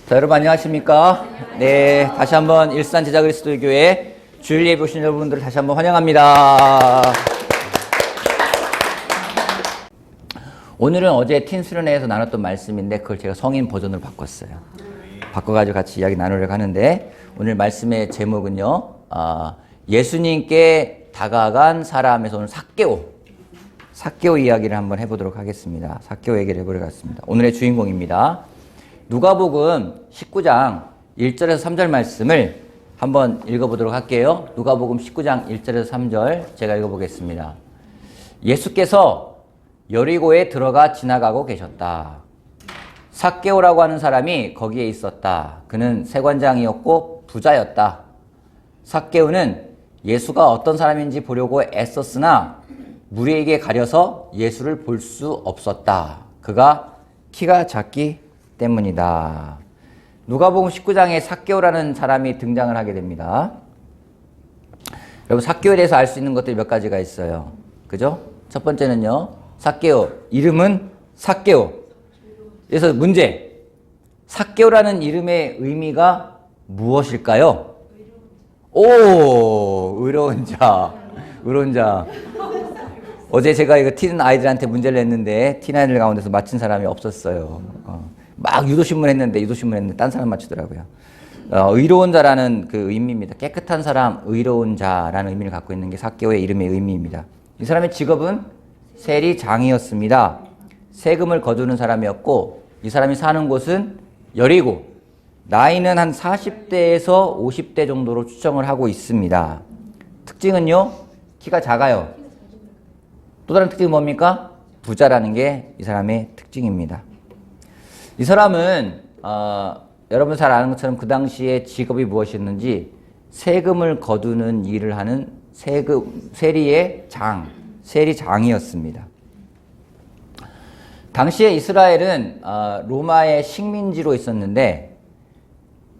자, 여러분 안녕하십니까? 네, 다시 한번 일산 제자 그리스도 교회 주일 예배 오신 여러분들을 다시 한번 환영합니다. 오늘은 어제 틴 수련회에서 나눴던 말씀인데 그걸 제가 성인 버전으로 바꿨어요. 바꿔가지고 같이 이야기 나누려고 하는데 오늘 말씀의 제목은요, 예수님께 다가간 사람에서 오늘 삭개오 이야기를 한번 해보도록 하겠습니다. 삭개오 얘기를 해보려고 했습니다. 오늘의 주인공입니다. 누가복음 19장 1절에서 3절 말씀을 한번 읽어보도록 할게요. 누가복음 19장 1절에서 3절 제가 읽어보겠습니다. 예수께서 여리고에 들어가 지나가고 계셨다. 삭개오라고 하는 사람이 거기에 있었다. 그는 세관장이었고 부자였다. 삭개오는 예수가 어떤 사람인지 보려고 애썼으나 무리에게 가려서 예수를 볼 수 없었다. 그가 키가 작기 때문이다. 누가복음 19장에 삭개오라는 사람이 등장을 하게 됩니다. 여러분, 삭개오에 대해서 알 수 있는 것들이 몇 가지가 있어요. 그죠? 첫 번째는요, 삭개오, 이름은 삭개오. 그래서 문제, 삭개오라는 이름의 의미가 무엇일까요? 오, 의로운 자. 어제 제가 이거 틴 아이들한테 문제를 냈는데 틴 아이들 가운데서 맞힌 사람이 없었어요. 막 유도신문 했는데 딴 사람 맞추더라고요. 의로운 자라는 그 의미입니다. 깨끗한 사람, 의로운 자라는 의미를 갖고 있는 게 삭개오의 이름의 의미입니다. 이 사람의 직업은 세리장이었습니다. 세금을 거두는 사람이었고 이 사람이 사는 곳은 여리고, 나이는 한 40대에서 50대 정도로 추정을 하고 있습니다. 특징은요, 키가 작아요. 또 다른 특징은 뭡니까? 부자라는 게 이 사람의 특징입니다. 이 사람은 여러분 잘 아는 것처럼 그 당시에 직업이 무엇이었는지 세금을 거두는 일을 하는 세리장이었습니다. 당시에 이스라엘은 로마의 식민지로 있었는데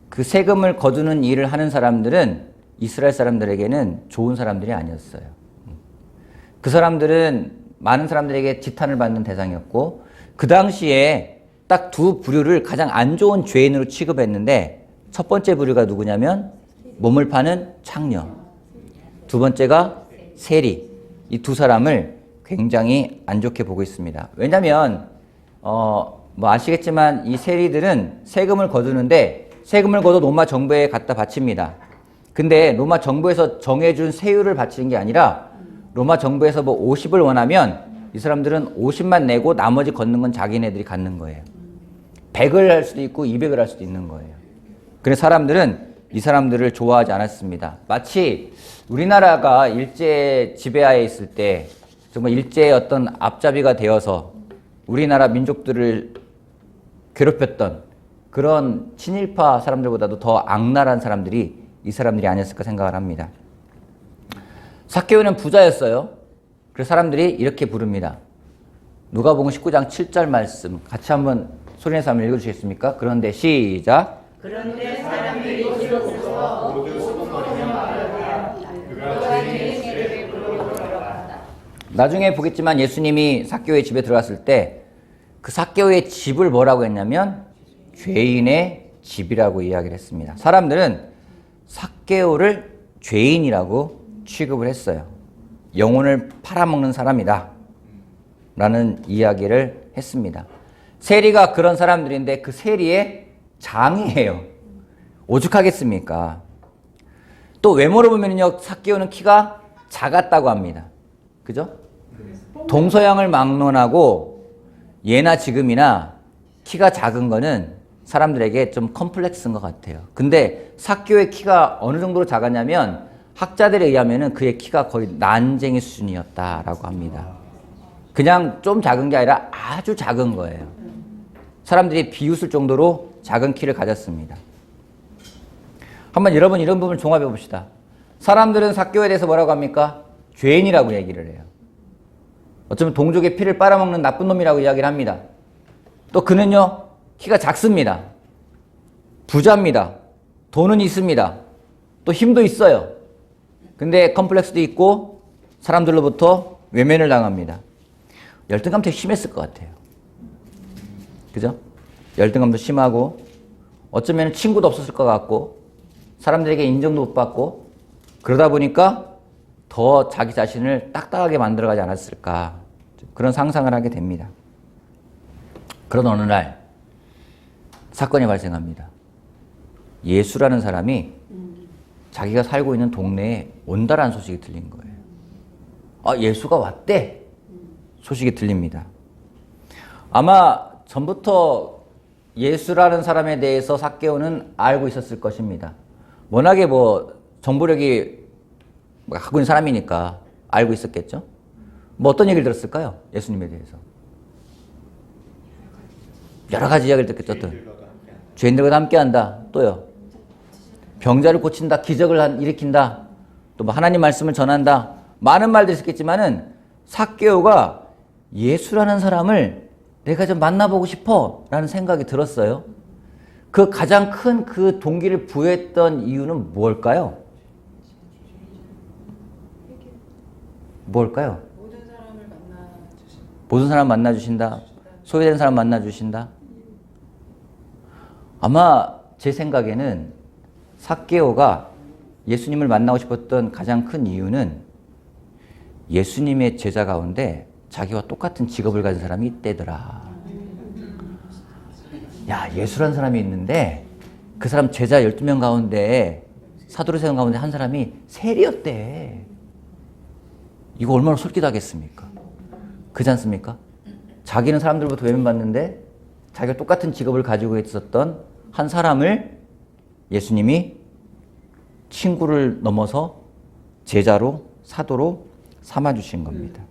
그 세금을 거두는 일을 하는 사람들은 이스라엘 사람들에게는 좋은 사람들이 아니었어요. 그 사람들은 많은 사람들에게 지탄을 받는 대상이었고 그 당시에 딱 두 부류를 가장 안 좋은 죄인으로 취급했는데 첫 번째 부류가 누구냐면 몸을 파는 창녀, 두 번째가 세리. 이 두 사람을 굉장히 안 좋게 보고 있습니다. 왜냐하면 아시겠지만 이 세리들은 세금을 거두는데 세금을 거둬 로마 정부에 갖다 바칩니다. 근데 로마 정부에서 정해준 세율을 바치는 게 아니라 로마 정부에서 50을 원하면 이 사람들은 50만 내고 나머지 걷는 건 자기네들이 갖는 거예요. 100을 할 수도 있고 200을 할 수도 있는 거예요. 그래서 사람들은 이 사람들을 좋아하지 않았습니다. 마치 우리나라가 일제 지배하에 있을 때 정말 일제의 어떤 앞잡이가 되어서 우리나라 민족들을 괴롭혔던 그런 친일파 사람들보다도 더 악랄한 사람들이 이 사람들이 아니었을까 생각을 합니다. 삭개오는 부자였어요. 그래서 사람들이 이렇게 부릅니다. 누가복음 19장 7절 말씀 같이 한번 소리내서 한번 읽어주시겠습니까? 그런데 시작. 그런데 사람들이 들어서 모두 수군거리며 말하되 그가 죄인 집에 들어갔다. 나중에 보겠지만 예수님이 삭개오의 집에 들어갔을 때 그 삭개오의 집을 뭐라고 했냐면 죄인의 집이라고 이야기를 했습니다. 사람들은 삭개오를 죄인이라고 취급을 했어요. 영혼을 팔아먹는 사람이다 라는 이야기를 했습니다. 세리가 그런 사람들인데 그 세리의 장이에요. 오죽하겠습니까? 또 외모로 보면요, 삭개오는 키가 작았다고 합니다. 그죠? 동서양을 막론하고 예나 지금이나 키가 작은 거는 사람들에게 좀 컴플렉스인 것 같아요. 근데 삭개오의 키가 어느 정도로 작았냐면 학자들에 의하면 그의 키가 거의 난쟁이 수준이었다라고 합니다. 그냥 좀 작은 게 아니라 아주 작은 거예요. 사람들이 비웃을 정도로 작은 키를 가졌습니다. 한번 여러분 이런 부분을 종합해 봅시다. 사람들은 삭개오에 대해서 뭐라고 합니까? 죄인이라고 얘기를 해요. 어쩌면 동족의 피를 빨아먹는 나쁜 놈이라고 이야기를 합니다. 또 그는요, 키가 작습니다. 부자입니다. 돈은 있습니다. 또 힘도 있어요. 근데 컴플렉스도 있고 사람들로부터 외면을 당합니다. 열등감 되게 심했을 것 같아요. 그죠? 열등감도 심하고 어쩌면 친구도 없었을 것 같고 사람들에게 인정도 못 받고 그러다 보니까 더 자기 자신을 딱딱하게 만들어가지 않았을까 그런 상상을 하게 됩니다. 그런 어느 날 사건이 발생합니다. 예수라는 사람이 자기가 살고 있는 동네에 온다라는 소식이 들린 거예요. 아, 예수가 왔대. 소식이 들립니다. 아마 전부터 예수라는 사람에 대해서 삭개오는 알고 있었을 것입니다. 워낙에 정보력이 갖고 있는 사람이니까 알고 있었겠죠. 어떤 얘기를 들었을까요? 예수님에 대해서. 여러 가지 이야기를 듣겠죠. 죄인들과 함께한다. 또요. 병자를 고친다. 기적을 일으킨다. 또 하나님 말씀을 전한다. 많은 말들이 있었겠지만은 삭개오가 예수라는 사람을 내가 좀 만나보고 싶어 라는 생각이 들었어요. 그 가장 큰 그 동기를 부여했던 이유는 뭘까요? 뭘까요? 모든 사람 만나주신다. 소외된 사람 만나주신다. 아마 제 생각에는 삭개오가 예수님을 만나고 싶었던 가장 큰 이유는 예수님의 제자 가운데 자기와 똑같은 직업을 가진 사람이 있대더라. 야, 예수라는 사람이 있는데 그 사람 제자 12명 가운데 사도를 세운 가운데 한 사람이 세리였대. 이거 얼마나 솔깃하겠습니까? 그렇지 않습니까? 자기는 사람들부터 외면받는데 자기가 똑같은 직업을 가지고 있었던 한 사람을 예수님이 친구를 넘어서 제자로 사도로 삼아주신 겁니다.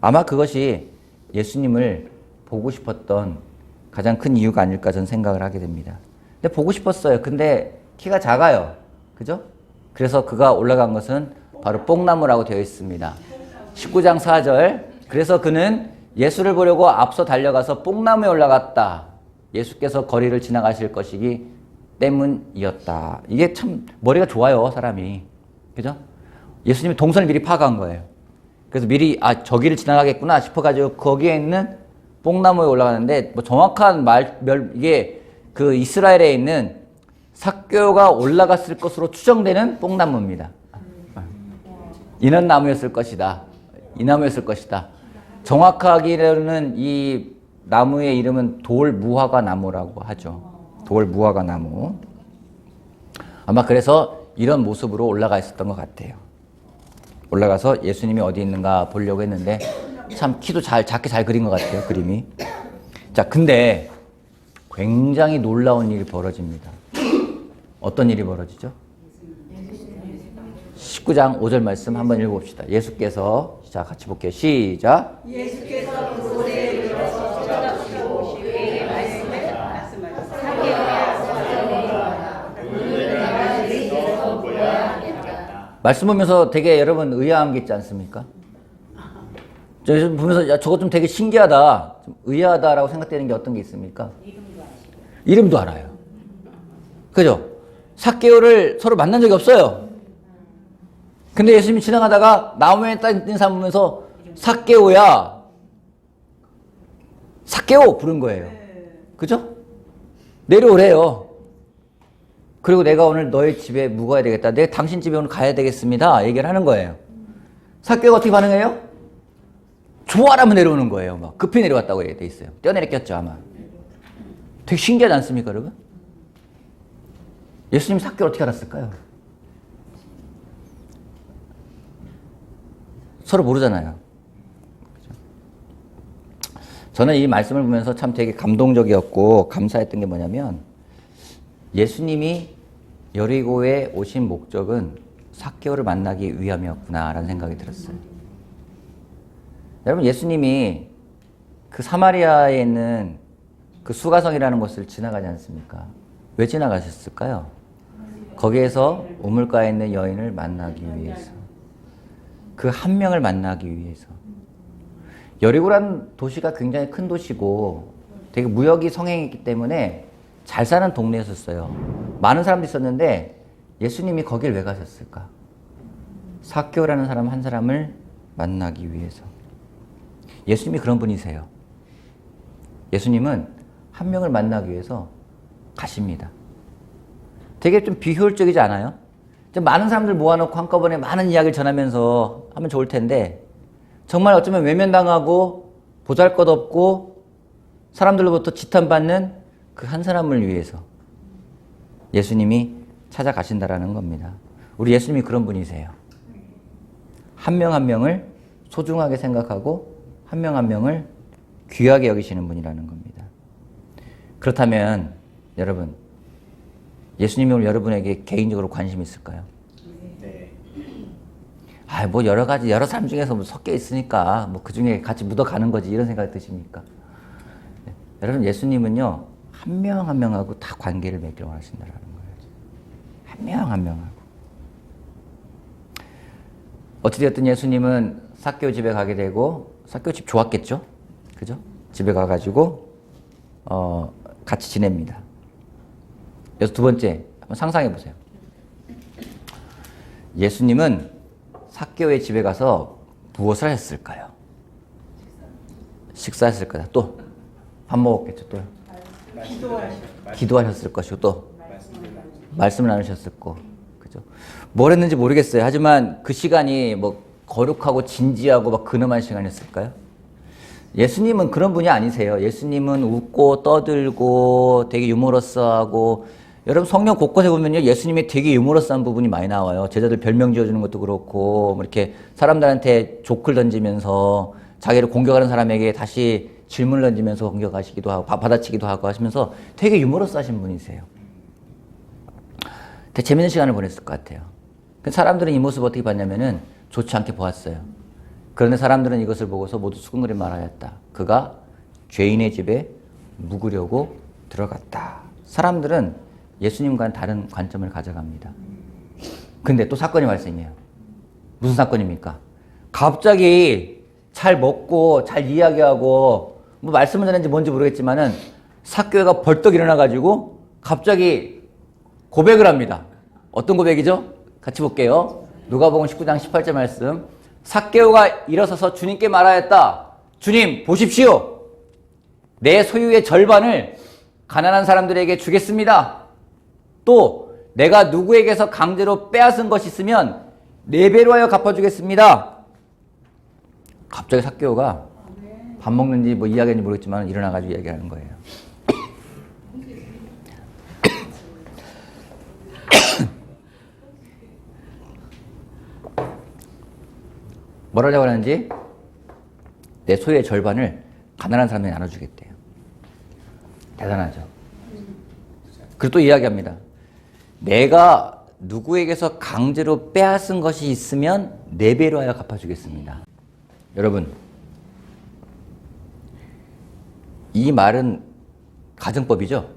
아마 그것이 예수님을 보고 싶었던 가장 큰 이유가 아닐까 저는 생각을 하게 됩니다. 근데 보고 싶었어요. 근데 키가 작아요. 그죠? 그래서 그가 올라간 것은 바로 뽕나무라고 되어 있습니다. 19장 4절. 그래서 그는 예수를 보려고 앞서 달려가서 뽕나무에 올라갔다. 예수께서 거리를 지나가실 것이기 때문이었다. 이게 참 머리가 좋아요, 사람이. 그죠? 예수님이 동선을 미리 파악한 거예요. 그래서 미리 저기를 지나가겠구나 싶어가지고 거기에 있는 뽕나무에 올라가는데 정확한 이게 그 이스라엘에 있는 삭개오가 올라갔을 것으로 추정되는 뽕나무입니다. 이런 나무였을 것이다. 이 나무였을 것이다. 정확하기로는 이 나무의 이름은 돌무화과 나무라고 하죠. 돌무화과 나무. 아마 그래서 이런 모습으로 올라가 있었던 것 같아요. 올라가서 예수님이 어디 있는가 보려고 했는데 참 키도 작게 잘 그린 것 같아요, 그림이. 자, 근데 굉장히 놀라운 일이 벌어집니다. 어떤 일이 벌어지죠? 19장 5절 말씀 한번 읽어봅시다. 예수께서, 자, 같이 볼게요. 시작. 예수께서 돌에 들어서 쳐다보시고 그에게 말씀하셨다. 삭개오야, 어서 내려와라. 오늘 내가 네 집에서 보아야 하겠다. 말씀 보면서 되게 여러분 의아한 게 있지 않습니까? 저 보면서 야, 저거 좀 되게 신기하다, 좀 의아하다라고 생각되는 게 어떤 게 있습니까? 이름도 알아요. 그죠? 삭개오를 서로 만난 적이 없어요. 근데 예수님이 지나가다가 나무에 딱 있는 사람 보면서 삭개오야, 삭개오 부른 거예요. 그죠? 내려오래요. 그리고 내가 오늘 너희 집에 묵어야 되겠다. 내가 당신 집에 오늘 가야 되겠습니다. 얘기를 하는 거예요. 삭개오가 어떻게 반응해요? 좋아라면 내려오는 거예요. 막 급히 내려왔다고 돼 있어요. 뛰어내렸겠죠 아마. 되게 신기하지 않습니까, 여러분? 예수님이 삭개오를 어떻게 알았을까요? 서로 모르잖아요. 저는 이 말씀을 보면서 참 되게 감동적이었고 감사했던 게 뭐냐면 예수님이 여리고에 오신 목적은 삭개오를 만나기 위함이었구나라는 생각이 들었어요. 여러분, 예수님이 그 사마리아에 있는 그 수가성이라는 곳을 지나가지 않습니까? 왜 지나가셨을까요? 거기에서 우물가에 있는 여인을 만나기 위해서. 그 한 명을 만나기 위해서. 여리고라는 도시가 굉장히 큰 도시고 되게 무역이 성행했기 때문에 잘 사는 동네였었어요. 많은 사람들이 있었는데 예수님이 거길 왜 가셨을까? 삭개오라는 사람 한 사람을 만나기 위해서. 예수님이 그런 분이세요. 예수님은 한 명을 만나기 위해서 가십니다. 되게 좀 비효율적이지 않아요? 좀 많은 사람들 모아놓고 한꺼번에 많은 이야기를 전하면서 하면 좋을 텐데 정말 어쩌면 외면당하고 보잘것없고 사람들로부터 지탄받는 그 한 사람을 위해서 예수님이 찾아가신다라는 겁니다. 우리 예수님이 그런 분이세요. 한 명 한 명을 소중하게 생각하고 한 명 한 명을 귀하게 여기시는 분이라는 겁니다. 그렇다면 여러분, 예수님이 오늘 여러분에게 개인적으로 관심이 있을까요? 네. 뭐 여러 가지 여러 사람 중에서 뭐 섞여 있으니까 뭐 그 중에 같이 묻어가는 거지 이런 생각 드십니까? 네. 여러분, 예수님은요 한 명 한 명하고 다 관계를 맺기를 원하신다라는 거예요. 한 명 한 명하고. 어찌되었든 예수님은 삭개오 집에 가게 되고 삭개오 집 좋았겠죠? 그죠? 집에 가가지고 같이 지냅니다. 여기서 두 번째 한번 상상해 보세요. 예수님은 삭개오의 집에 가서 무엇을 하셨을까요? 식사했을 거다. 또 밥 먹었겠죠. 또 기도하셨을 것이고 또 말씀을 나누셨을 거. 그죠? 뭘 했는지 모르겠어요. 하지만 그 시간이 뭐 거룩하고 진지하고 막 근엄한 시간이었을까요? 예수님은 그런 분이 아니세요. 예수님은 웃고 떠들고 되게 유머러스하고, 여러분 성경 곳곳에 보면요 예수님이 되게 유머러스한 부분이 많이 나와요. 제자들 별명 지어주는 것도 그렇고 뭐 이렇게 사람들한테 조크를 던지면서 자기를 공격하는 사람에게 다시 질문을 던지면서 공격하시기도 하고 받아치기도 하고 하시면서 되게 유머러스하신 분이세요. 되게 재밌는 시간을 보냈을 것 같아요. 사람들은 이 모습을 어떻게 봤냐면은 좋지 않게 보았어요. 그런데 사람들은 이것을 보고서 모두 수근거리 말하였다. 그가 죄인의 집에 묵으려고 들어갔다. 사람들은 예수님과는 다른 관점을 가져갑니다. 근데 또 사건이 발생해요. 무슨 사건입니까? 갑자기 잘 먹고 잘 이야기하고 뭐 말씀을 전했는지 뭔지 모르겠지만은 삭개오가 벌떡 일어나가지고 갑자기 고백을 합니다. 어떤 고백이죠? 같이 볼게요. 누가복음 19장 18절 말씀. 삭개오가 일어서서 주님께 말하였다. 주님 보십시오. 내 소유의 절반을 가난한 사람들에게 주겠습니다. 또 내가 누구에게서 강제로 빼앗은 것이 있으면 4배로 하여 갚아주겠습니다. 갑자기 삭개오가 밥 먹는지 뭐 이야기하는지 모르겠지만 일어나가지고 이야기하는 거예요. 뭐라고 하는지 내 소유의 절반을 가난한 사람에게 나눠주겠대요. 대단하죠. 그리고 또 이야기합니다. 내가 누구에게서 강제로 빼앗은 것이 있으면 4배로 하여 갚아주겠습니다. 여러분, 이 말은 가정법이죠?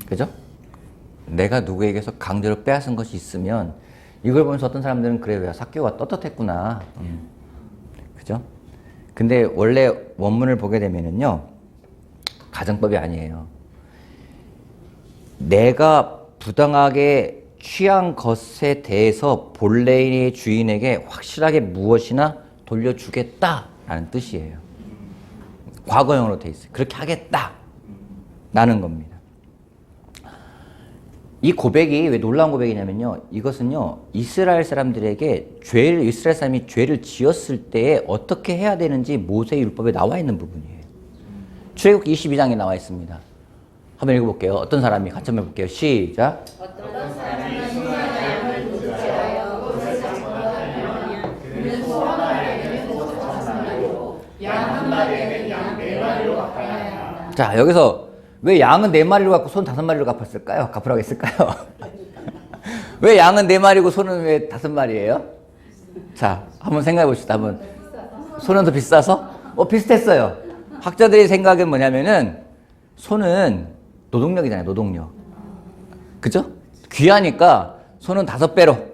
그죠? 내가 누구에게서 강제로 빼앗은 것이 있으면, 이걸 보면서 어떤 사람들은 그래요. 삭개오가 떳떳했구나. 그죠? 근데 원래 원문을 보게 되면은요, 가정법이 아니에요. 내가 부당하게 취한 것에 대해서 본래의 주인에게 확실하게 무엇이나 돌려주겠다라는 뜻이에요. 과거형으로 돼 있어요. 그렇게 하겠다라는 겁니다. 이 고백이 왜 놀라운 고백이냐면요. 이것은요, 이스라엘 사람들에게 이스라엘 사람이 죄를 지었을 때에 어떻게 해야 되는지 모세의 율법에 나와 있는 부분이에요. 출애굽기 22장에 나와 있습니다. 한번 읽어볼게요. 어떤 사람이 같이 한번 해볼게요. 시작. 어떤 사람이 양을 도둑질하여 그것을 잡아가면 그는 소원하려면 도둑쳤으므로 양 한 마리에는 양 4마리로 갚아야 한다. 자, 여기서 왜 양은 4마리로 갚고 손 5마리로 갚았을까요? 갚으라고 했을까요? 왜 양은 4마리고 손은 왜 5마리예요? 자, 한번 생각해 봅시다. 한번. 손은 더 비싸서? 비슷했어요. 학자들의 생각은 뭐냐면은 손은 노동력이잖아요. 노동력. 그죠? 귀하니까 손은 5배로,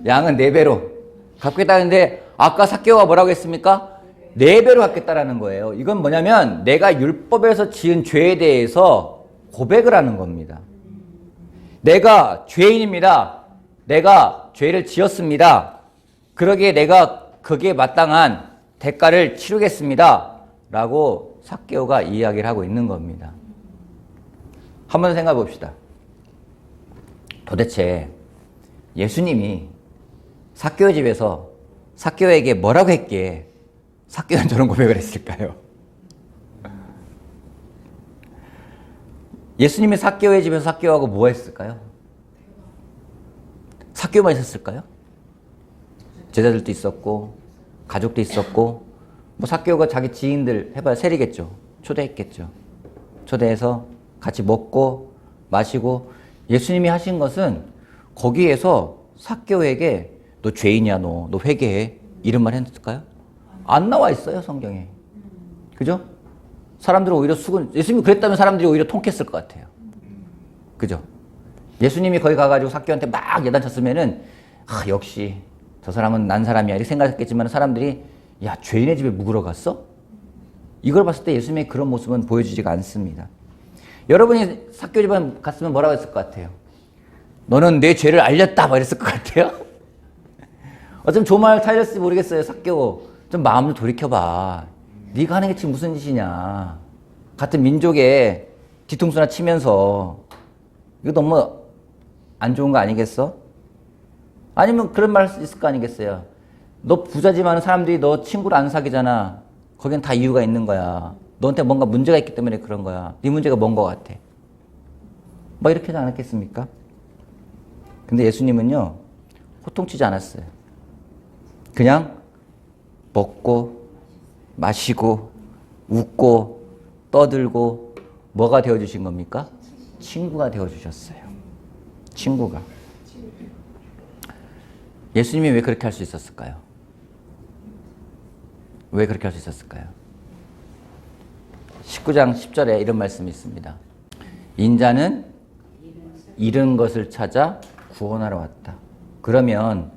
양은 4배로 갚겠다는데, 아까 삭개오가 뭐라고 했습니까? 4배로 갚겠다라는 거예요. 이건 뭐냐면 내가 율법에서 지은 죄에 대해서 고백을 하는 겁니다. 내가 죄인입니다. 내가 죄를 지었습니다. 그러기에 내가 거기에 마땅한 대가를 치르겠습니다. 라고 삭개오가 이야기를 하고 있는 겁니다. 한번 생각해 봅시다. 도대체 예수님이 삭개오의 집에서 삭개오에게 뭐라고 했기에 삭개오는 저런 고백을 했을까요? 예수님이 삭개오의 집에서 삭개오하고 뭐 했을까요? 삭개오만 있었을까요? 제자들도 있었고 가족도 있었고 뭐 삭개오가 자기 지인들 해봐야 셀이겠죠. 초대했겠죠. 초대해서 같이 먹고 마시고 예수님이 하신 것은 거기에서 삭개오에게 너 죄인이야 너 회개해 이런 말 했을까요? 안 나와 있어요 성경에. 그죠? 사람들은 오히려 예수님이 그랬다면 사람들이 오히려 통쾌했을 것 같아요. 그죠? 예수님이 거기 가가지고 삭개오한테 막 야단쳤으면은 역시 저 사람은 난 사람이야 이렇게 생각했겠지만 사람들이 야 죄인의 집에 묵으러 갔어? 이걸 봤을 때 예수님의 그런 모습은 보여주지가 않습니다. 여러분이 삭개오 집에 갔으면 뭐라고 했을 것 같아요? 너는 내 죄를 알렸다 막 이랬을 것 같아요. 어쩜 조말 타이러스 모르겠어요. 삭개오 좀 마음을 돌이켜봐. 네가 하는 게 지금 무슨 짓이냐. 같은 민족에 뒤통수나 치면서 이거 너무 안 좋은 거 아니겠어? 아니면 그런 말 있을 거 아니겠어요? 너 부자지만 사람들이 너 친구를 안 사귀잖아. 거긴 다 이유가 있는 거야. 너한테 뭔가 문제가 있기 때문에 그런 거야. 네 문제가 뭔 거 같아. 뭐 이렇게 하지 않았겠습니까? 근데 예수님은요. 호통치지 않았어요. 그냥 먹고 마시고 웃고 떠들고 뭐가 되어주신 겁니까? 친구가 되어주셨어요. 친구가. 예수님이 왜 그렇게 할 수 있었을까요? 왜 그렇게 할 수 있었을까요? 19장 10절에 이런 말씀이 있습니다. 인자는 잃은 것을 찾아 구원하러 왔다. 그러면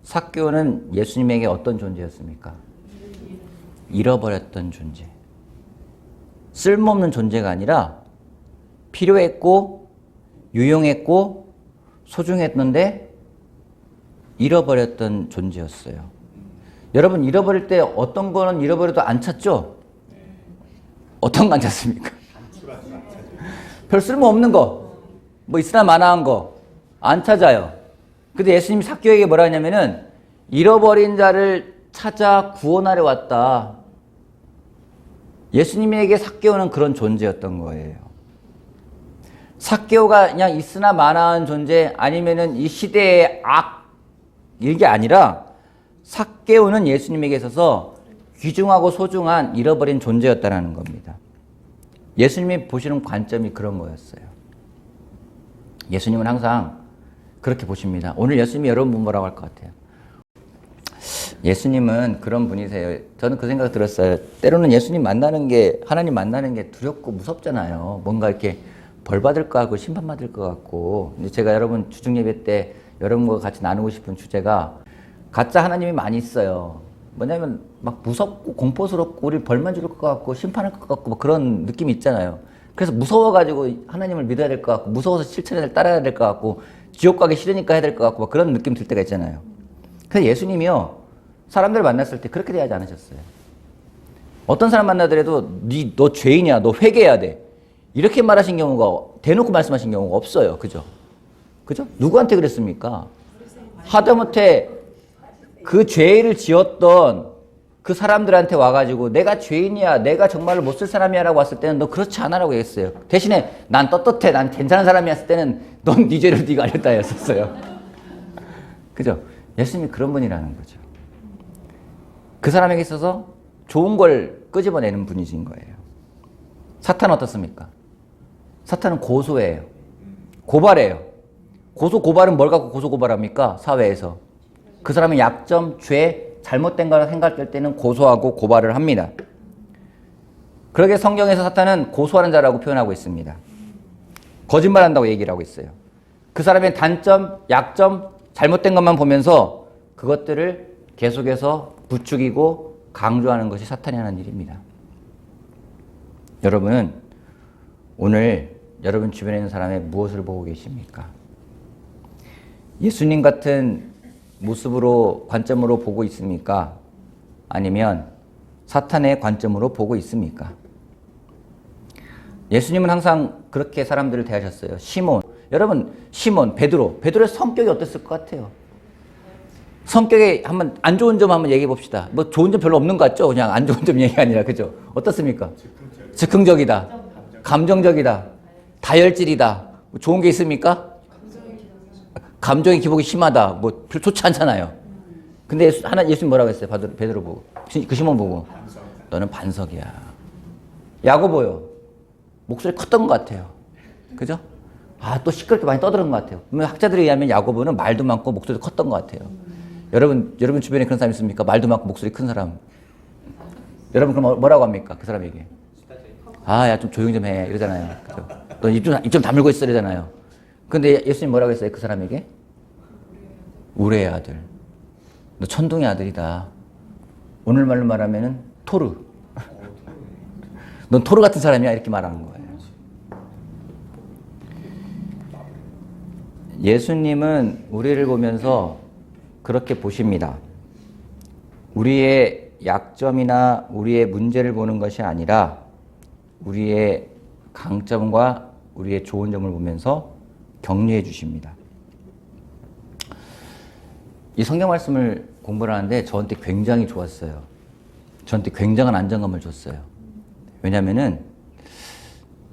삭개오는 예수님에게 어떤 존재였습니까? 잃어버렸던 존재. 쓸모없는 존재가 아니라 필요했고 유용했고 소중했는데 잃어버렸던 존재였어요. 여러분 잃어버릴 때 어떤 거는 잃어버려도 안 찾죠? 어떤 거 안 찾습니까? 별 쓸모없는 거, 뭐 있으나 마나한 거 안 찾아요. 근데 예수님이 삭개오에게 뭐라 하냐면은 잃어버린 자를 찾아 구원하려 왔다. 예수님에게 삭개오는 그런 존재였던 거예요. 삭개오가 그냥 있으나 마나한 존재 아니면은 이 시대의 악 이게 아니라 삭개오는 예수님에게 있어서 귀중하고 소중한 잃어버린 존재였다는 겁니다. 예수님이 보시는 관점이 그런 거였어요. 예수님은 항상 그렇게 보십니다. 오늘 예수님이 여러분 뭐라고 할 것 같아요? 예수님은 그런 분이세요. 저는 그 생각 들었어요. 때로는 예수님 만나는 게 하나님 만나는 게 두렵고 무섭잖아요. 뭔가 이렇게 벌 받을 것 같고 심판 받을 것 같고. 근데 제가 여러분 주중 예배 때 여러분과 같이 나누고 싶은 주제가 가짜 하나님이 많이 있어요. 뭐냐면 막 무섭고 공포스럽고 우리 벌만 줄 것 같고 심판할 것 같고 막 그런 느낌이 있잖아요. 그래서 무서워가지고 하나님을 믿어야 될 것 같고 무서워서 실천을 따라야 될 것 같고 지옥 가기 싫으니까 해야 될 것 같고 막 그런 느낌 들 때가 있잖아요. 그래서 예수님이요 사람들을 만났을 때 그렇게 대하지 않으셨어요. 어떤 사람 만나더라도 너 죄인이야 너 회개해야 돼 이렇게 말하신 경우가 대놓고 말씀하신 경우가 없어요. 그죠? 그죠? 누구한테 그랬습니까? 하다못해 그 죄를 지었던 그 사람들한테 와가지고 내가 죄인이야 내가 정말로 못 쓸 사람이야 라고 왔을 때는 너 그렇지 않아라고 했어요. 대신에 난 떳떳해 난 괜찮은 사람이었을 때는 넌 네 죄를 네가 알렸다 했었어요. 그죠? 예수님이 그런 분이라는 거죠. 그 사람에게 있어서 좋은 걸 끄집어내는 분이신 거예요. 사탄은 어떻습니까? 사탄은 고소해요. 고발해요. 고발은 뭘 갖고 고발합니까? 사회에서. 그 사람의 약점, 죄, 잘못된 거라 생각될 때는 고소하고 고발을 합니다. 그러게 성경에서 사탄은 고소하는 자라고 표현하고 있습니다. 거짓말한다고 얘기를 하고 있어요. 그 사람의 단점, 약점, 잘못된 것만 보면서 그것들을 계속해서 부추기고 강조하는 것이 사탄이 하는 일입니다. 여러분은 오늘 여러분 주변에 있는 사람의 무엇을 보고 계십니까? 예수님 같은 모습으로 관점으로 보고 있습니까? 아니면 사탄의 관점으로 보고 있습니까? 예수님은 항상 그렇게 사람들을 대하셨어요. 시몬. 여러분, 시몬, 베드로의 성격이 어땠을 것 같아요? 성격에 한번 안 좋은 점 한번 얘기해 봅시다. 뭐 좋은 점 별로 없는 것 같죠? 그냥 안 좋은 점 얘기가 아니라, 그죠? 어떻습니까? 즉흥적이다. 감정적이다. 다혈질이다. 뭐 좋은 게 있습니까? 감정의 기복이 심하다. 뭐 별로 좋지 않잖아요. 근데 예수님 뭐라고 했어요? 베드로 보고. 그 시몬 보고. 너는 반석이야. 야고보요. 목소리 컸던 것 같아요. 그죠? 또 시끄럽게 많이 떠드는 것 같아요. 학자들에 의하면 야고보는 말도 많고 목소리도 컸던 것 같아요. 여러분 주변에 그런 사람 있습니까? 말도 많고 목소리 큰 사람. 여러분 그럼 뭐라고 합니까? 그 사람에게. 야, 좀 조용 좀 해. 이러잖아요. 그죠? 너 입 좀 다물고 있어. 이러잖아요. 근데 예수님 뭐라고 했어요? 그 사람에게? 우레의 아들. 너 천둥의 아들이다. 오늘 말로 말하면은 토르. 넌 토르 같은 사람이야. 이렇게 말하는 거예요. 예수님은 우리를 보면서 그렇게 보십니다. 우리의 약점이나 우리의 문제를 보는 것이 아니라 우리의 강점과 우리의 좋은 점을 보면서 격려해 주십니다. 이 성경 말씀을 공부를 하는데 저한테 굉장히 좋았어요. 저한테 굉장한 안정감을 줬어요. 왜냐면은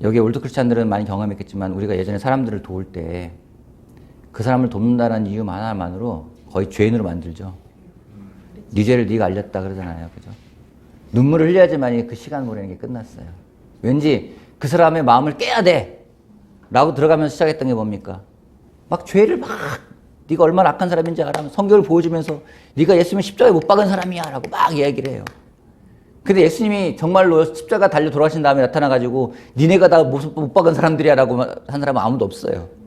여기 올드 크리스찬들은 많이 경험했겠지만 우리가 예전에 사람들을 도울 때 그 사람을 돕는다는 이유 하나만으로 거의 죄인으로 만들죠. 네 죄를 네가 알렸다 그러잖아요. 그죠? 눈물을 흘려야지만 그 시간 보내는 게 끝났어요. 왠지 그 사람의 마음을 깨야 돼 라고 들어가면서 시작했던 게 뭡니까? 막 죄를 막 네가 얼마나 악한 사람인지 알아? 성경을 보여주면서 네가 예수님 십자가에 못 박은 사람이야 라고 막 이야기를 해요. 근데 예수님이 정말로 십자가 달려 돌아가신 다음에 나타나가지고 니네가 다 못 박은 사람들이야 라고 한 사람은 아무도 없어요.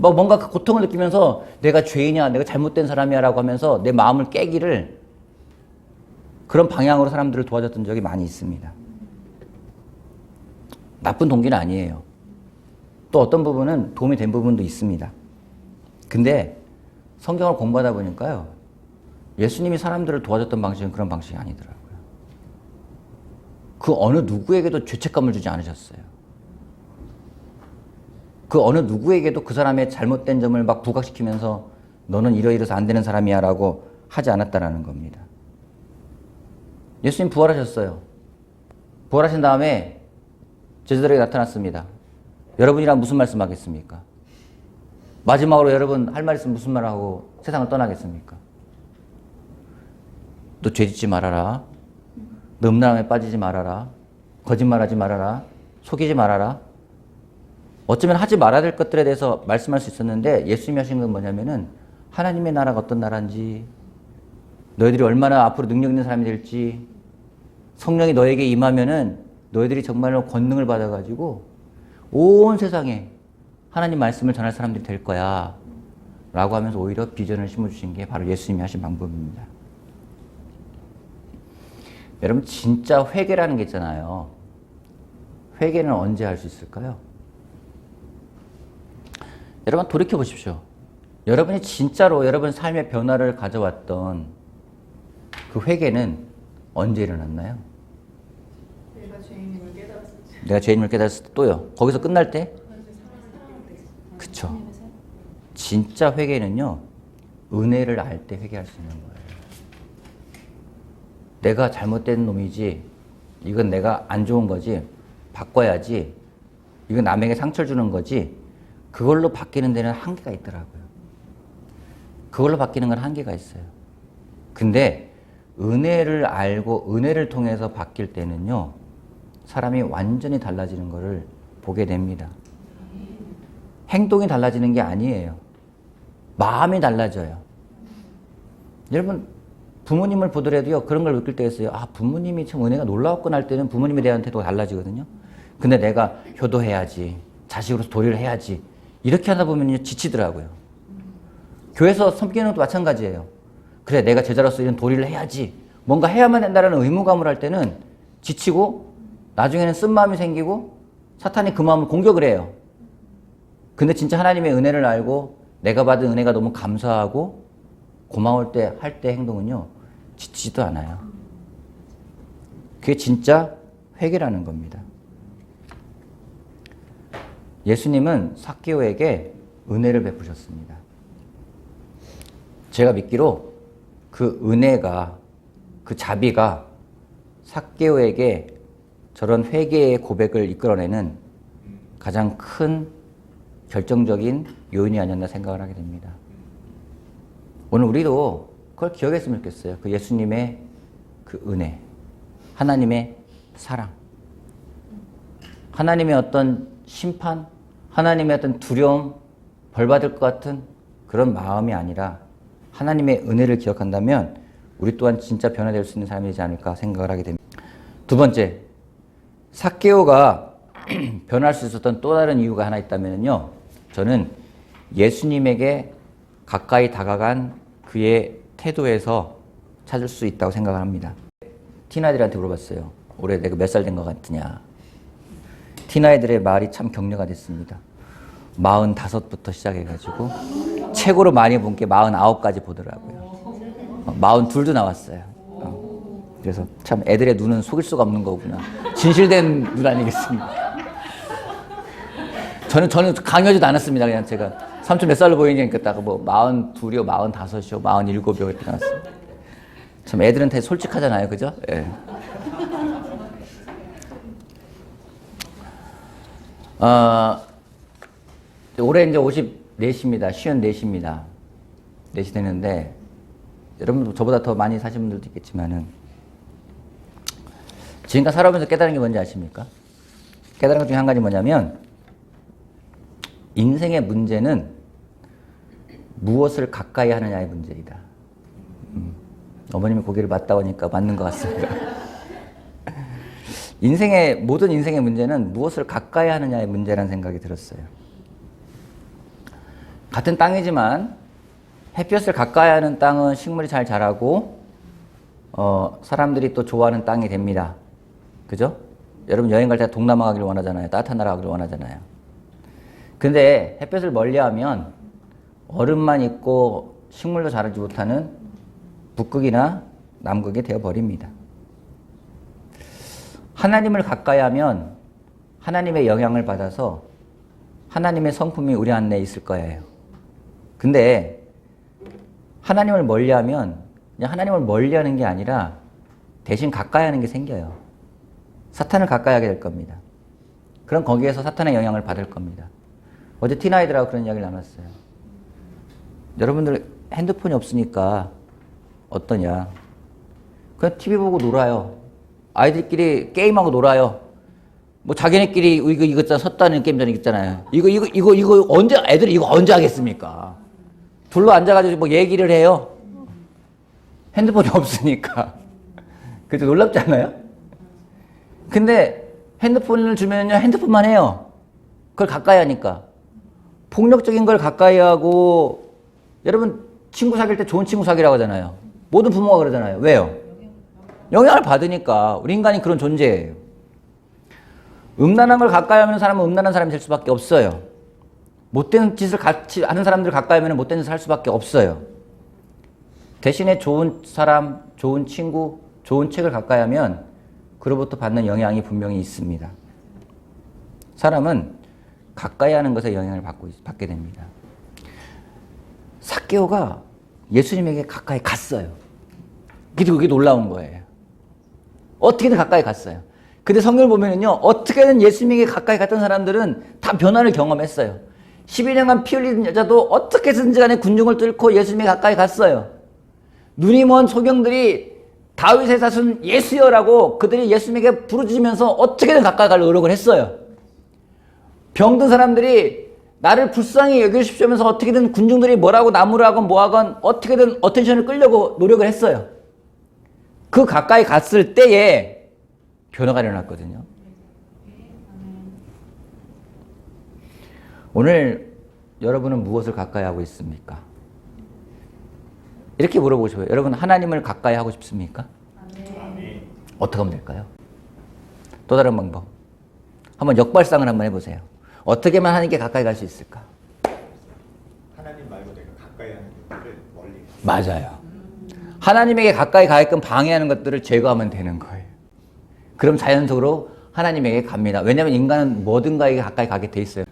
막 뭔가 그 고통을 느끼면서 내가 죄인이야, 내가 잘못된 사람이야 라고 하면서 내 마음을 깨기를 그런 방향으로 사람들을 도와줬던 적이 많이 있습니다. 나쁜 동기는 아니에요. 또 어떤 부분은 도움이 된 부분도 있습니다. 근데 성경을 공부하다 보니까요, 예수님이 사람들을 도와줬던 방식은 그런 방식이 아니더라고요. 그 어느 누구에게도 죄책감을 주지 않으셨어요. 그 어느 누구에게도 그 사람의 잘못된 점을 막 부각시키면서 너는 이러이러서 안 되는 사람이야 라고 하지 않았다라는 겁니다. 예수님 부활하셨어요. 부활하신 다음에 제자들에게 나타났습니다. 여러분이랑 무슨 말씀 하겠습니까? 마지막으로 여러분 할 말 있으면 무슨 말 하고 세상을 떠나겠습니까? 너 죄짓지 말아라. 너 음란함에 빠지지 말아라. 거짓말하지 말아라. 속이지 말아라. 어쩌면 하지 말아야 될 것들에 대해서 말씀할 수 있었는데 예수님이 하신 건 뭐냐면은 하나님의 나라가 어떤 나라인지, 너희들이 얼마나 앞으로 능력 있는 사람이 될지, 성령이 너에게 임하면은 너희들이 정말로 권능을 받아가지고 온 세상에 하나님 말씀을 전할 사람들이 될 거야 라고 하면서 오히려 비전을 심어주신 게 바로 예수님이 하신 방법입니다. 여러분 진짜 회개라는 게 있잖아요. 회개는 언제 할 수 있을까요? 여러분 돌이켜 보십시오. 여러분이 진짜로 여러분 삶의 변화를 가져왔던 그 회개는 언제 일어났나요? 내가 죄인임을 깨달았을 때 또요. 거기서 끝날 때? 그쵸. 진짜 회개는요, 은혜를 알 때 회개할 수 있는 거예요. 내가 잘못된 놈이지, 이건 내가 안 좋은 거지, 바꿔야지, 이건 남에게 상처를 주는 거지, 그걸로 바뀌는 데는 한계가 있더라고요. 그걸로 바뀌는 건 한계가 있어요. 근데 은혜를 알고 은혜를 통해서 바뀔 때는요, 사람이 완전히 달라지는 것을 보게 됩니다. 행동이 달라지는 게 아니에요. 마음이 달라져요. 여러분 부모님을 보더라도요, 그런 걸 느낄 때가 있어요. 부모님이 참 은혜가 놀라웠구나 할 때는 부모님에 대한 태도가 달라지거든요. 근데 내가 효도해야지, 자식으로서 도리를 해야지, 이렇게 하다 보면 지치더라고요. 교회에서 섬기는 것도 마찬가지예요. 그래, 내가 제자로서 이런 도리를 해야지, 뭔가 해야만 된다는 의무감을 할 때는 지치고 나중에는 쓴마음이 생기고 사탄이 그 마음을 공격을 해요. 근데 진짜 하나님의 은혜를 알고 내가 받은 은혜가 너무 감사하고 고마울 때 할 때 행동은요, 지치지도 않아요. 그게 진짜 회개라는 겁니다. 예수님은 삭개오에게 은혜를 베푸셨습니다. 제가 믿기로 그 은혜가, 그 자비가 삭개오에게 저런 회개의 고백을 이끌어내는 가장 큰 결정적인 요인이 아니었나 생각을 하게 됩니다. 오늘 우리도 그걸 기억했으면 좋겠어요. 그 예수님의 그 은혜, 하나님의 사랑, 하나님의 어떤 심판, 하나님의 어떤 두려움, 벌받을 것 같은 그런 마음이 아니라 하나님의 은혜를 기억한다면 우리 또한 진짜 변화될 수 있는 삶이 되지 않을까 생각을 하게 됩니다. 두 번째, 삭개오가 변할 수 있었던 또 다른 이유가 하나 있다면요, 저는 예수님에게 가까이 다가간 그의 태도에서 찾을 수 있다고 생각을 합니다. 티나이들한테 물어봤어요. 올해 내가 몇 살 된 것 같으냐. 티나이들의 말이 참 격려가 됐습니다. 45부터 시작해가지고 최고로 많이 본 게 49까지 보더라고요. 42도 나왔어요. 그래서 참 애들의 눈은 속일 수가 없는 거구나. 진실된 눈 아니겠습니까? 저는 강요하지도 않았습니다. 그냥 제가 삼촌 몇 살로 보이냐니까 딱 뭐 42이요, 45이요, 47이요 이렇게 나왔습니다. 참 애들한테 솔직하잖아요, 그죠? 예. 올해 이제 54입니다. 54입니다. 4시 되는데, 여러분 저보다 더 많이 사신 분들도 있겠지만은, 지금까지 살아오면서 깨달은 게 뭔지 아십니까? 깨달은 것 중에 한 가지 뭐냐면, 인생의 문제는 무엇을 가까이 하느냐의 문제이다. 어머님이 고개를 맞다고 하니까 맞는 것 같습니다. 모든 인생의 문제는 무엇을 가까이 하느냐의 문제라는 생각이 들었어요. 같은 땅이지만 햇볕을 가까이 하는 땅은 식물이 잘 자라고 사람들이 또 좋아하는 땅이 됩니다. 그죠? 여러분 여행 갈 때 동남아 가기를 원하잖아요. 따뜻한 나라 가기를 원하잖아요. 근데 햇볕을 멀리하면 얼음만 있고 식물도 자라지 못하는 북극이나 남극이 되어버립니다. 하나님을 가까이 하면 하나님의 영향을 받아서 하나님의 성품이 우리 안에 있을 거예요. 근데 하나님을 멀리하면 그냥 하나님을 멀리하는 게 아니라 대신 가까이 하는 게 생겨요. 사탄을 가까이 하게 될 겁니다. 그럼 거기에서 사탄의 영향을 받을 겁니다. 어제 티나이들하고 그런 이야기를 나눴어요. 여러분들 핸드폰이 없으니까 어떠냐. 그냥 TV 보고 놀아요. 아이들끼리 게임하고 놀아요. 뭐 자기네끼리 이거 섰다는 게임전 있잖아요. 이거 언제 애들이 이거 언제 하겠습니까? 둘러 앉아가지고 뭐 얘기를 해요. 핸드폰이 없으니까. 그래도 놀랍지 않아요? 근데 핸드폰을 주면요 핸드폰만 해요. 그걸 가까이 하니까. 폭력적인 걸 가까이 하고, 여러분 친구 사귈 때 좋은 친구 사귀라고 하잖아요. 모든 부모가 그러잖아요. 왜요? 영향을 받으니까. 우리 인간이 그런 존재예요. 음란한 걸 가까이 하면 사람은 음란한 사람이 될 수밖에 없어요. 못된 짓을 같이 하는 사람들 가까이 하면 못된 짓을 할 수밖에 없어요. 대신에 좋은 사람, 좋은 친구, 좋은 책을 가까이 하면 그로부터 받는 영향이 분명히 있습니다. 사람은 가까이 하는 것에 영향을 받게 됩니다. 삭개오가 예수님에게 가까이 갔어요. 그게 놀라운 거예요. 어떻게든 가까이 갔어요. 근데 성경을 보면은요, 어떻게든 예수님에게 가까이 갔던 사람들은 다 변화를 경험했어요. 12년간 피 흘리는 여자도 어떻게든지 간에 군중을 뚫고 예수님에게 가까이 갔어요. 눈이 먼 소경들이 다윗의 자손 예수여라고 그들이 예수님에게 부르짖으면서 어떻게든 가까이 갈 노력을 했어요. 병든 사람들이 나를 불쌍히 여겨주십시오 하면서 어떻게든 군중들이 뭐라고 나무라건 뭐하건 어떻게든 어텐션을 끌려고 노력을 했어요. 그 가까이 갔을 때에 변화가 일어났거든요. 오늘 여러분은 무엇을 가까이 하고 있습니까? 이렇게 물어보고 싶어요. 여러분 하나님을 가까이 하고 싶습니까? 네. 어떻게 하면 될까요? 또 다른 방법. 한번 역발상을 한번 해보세요. 어떻게만 하나님께 가까이 갈 수 있을까? 하나님 말고 내가 가까이 하는 것들을 멀리. 맞아요. 하나님에게 가까이 가게끔 방해하는 것들을 제거하면 되는 거예요. 그럼 자연적으로 하나님에게 갑니다. 왜냐하면 인간은 뭐든가에게 가까이 가게 돼 있어요.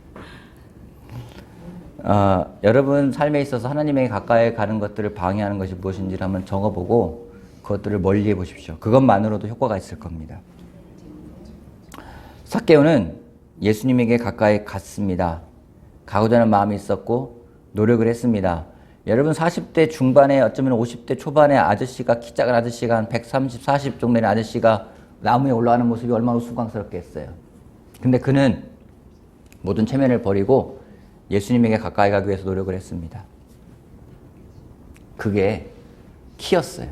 여러분 삶에 있어서 하나님에게 가까이 가는 것들을 방해하는 것이 무엇인지를 한번 적어보고 그것들을 멀리해 보십시오. 그것만으로도 효과가 있을 겁니다. 삭개오는 예수님에게 가까이 갔습니다. 가고자 하는 마음이 있었고 노력을 했습니다. 여러분 40대 중반에 어쩌면 50대 초반에 아저씨가 키 작은 아저씨가 한 130, 40 정도 되는 아저씨가 나무에 올라가는 모습이 얼마나 우스꽝스럽겠어요. 근데 그는 모든 체면을 버리고 예수님에게 가까이 가기 위해서 노력을 했습니다. 그게 키였어요.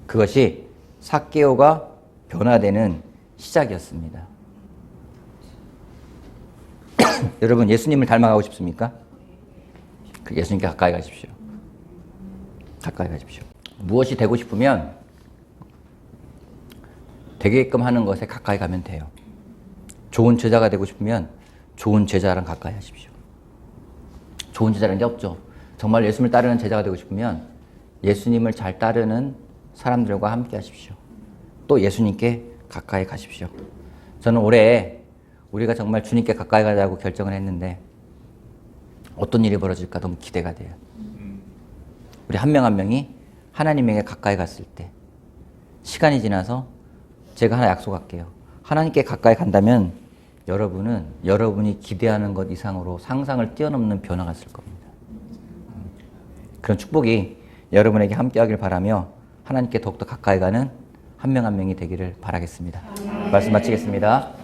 그것이 삭개오가 변화되는 시작이었습니다. 여러분 예수님을 닮아가고 싶습니까? 그 예수님께 가까이 가십시오. 가까이 가십시오. 무엇이 되고 싶으면 되게끔 하는 것에 가까이 가면 돼요. 좋은 제자가 되고 싶으면 좋은 제자랑 가까이 하십시오. 좋은 제자라는 게 없죠. 정말 예수님을 따르는 제자가 되고 싶으면 예수님을 잘 따르는 사람들과 함께 하십시오. 또 예수님께 가까이 가십시오. 저는 올해 우리가 정말 주님께 가까이 가자고 결정을 했는데 어떤 일이 벌어질까 너무 기대가 돼요. 우리 한 명 한 명이 하나님에게 가까이 갔을 때 시간이 지나서 제가 하나 약속할게요. 하나님께 가까이 간다면 여러분은 여러분이 기대하는 것 이상으로 상상을 뛰어넘는 변화가 있을 겁니다. 그런 축복이 여러분에게 함께하길 바라며 하나님께 더욱더 가까이 가는 한 명 한 명이 되기를 바라겠습니다. 말씀 마치겠습니다.